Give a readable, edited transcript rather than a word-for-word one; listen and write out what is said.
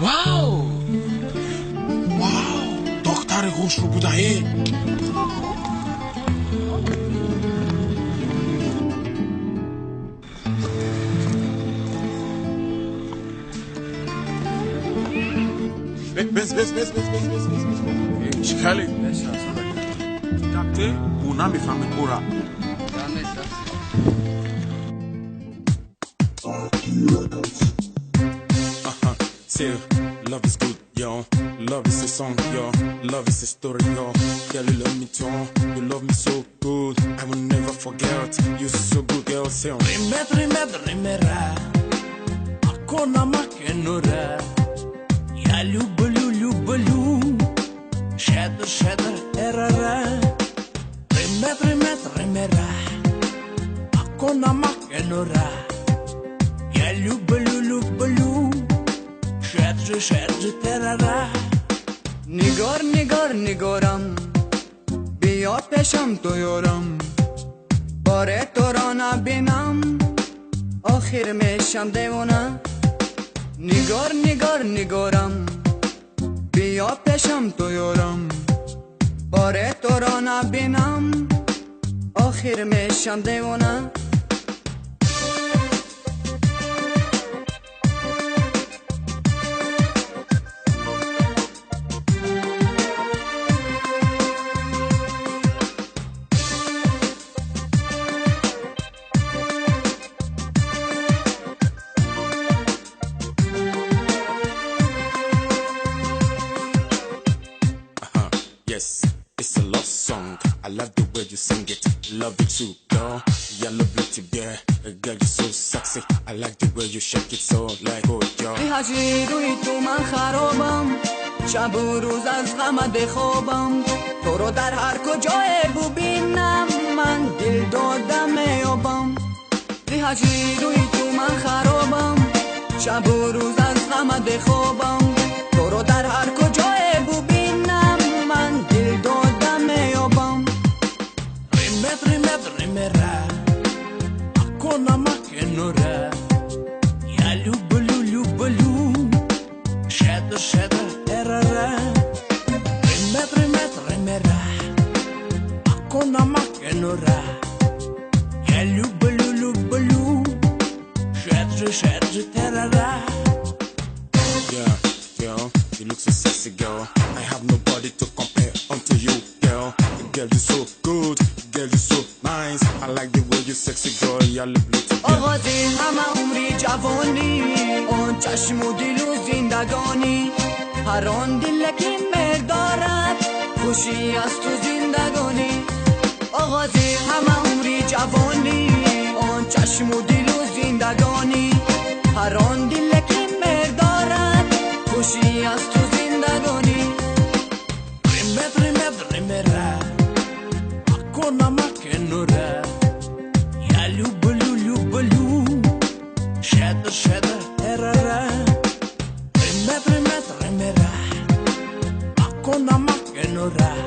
واو دختر خوش رو بودایی بس چیکالی دکته اونا میفهمه کورا Say, love is good, yo. Love is a song, yo. Love is a story, yo. Girl, you love me too. You love me so good. I will never forget. You're so good, girl. Say, rimera. Akona makenora. Ya lubulu. Shadow, erara. Rimera. Akona makenora. Ya lubulu. شرج تراره نگارم بیا پیشم تو یارم باره تو را نبینم آخر میشم دیوانه نگارم بیا پیشم تو یارم باره تو را نبینم آخر میشم دیوانه Yes, it's a love song. I love the way you sing it. Love it too, girl. Yeah, love it too, yeah. Girl, you're so sexy. I like the way you shake it so like oh, girl. هجی روی تو من خرابم شب و روز از غمت بخوابم تو رو در هر کجای ببینم من دل دادم میابم هجی روی تو من خرابم شب و روز از غمت بخوابم تو رو در هر کجای ببینم من دل دادم میابم rimera akona makenora ya lubulu shadow erara rimera akona makenora ya lubulu shadow terara yeah girl you look so sexy girl I have nobody to compare unto you girl you're so good girl you're so nice I like the way you sexy girl you look beautiful آغازی همه عمری جوانی اون چشم و دل و زندگانی هر آن دل که مهر دارد خوشی از تو زندگانی آغازی همه عمری جوانی اون چشم و دل و زندگانی هر آن دل که مهر دارد خوشی از تو زندگانی rimera akona makenora ya lubulu shadow erara rimera akona makenora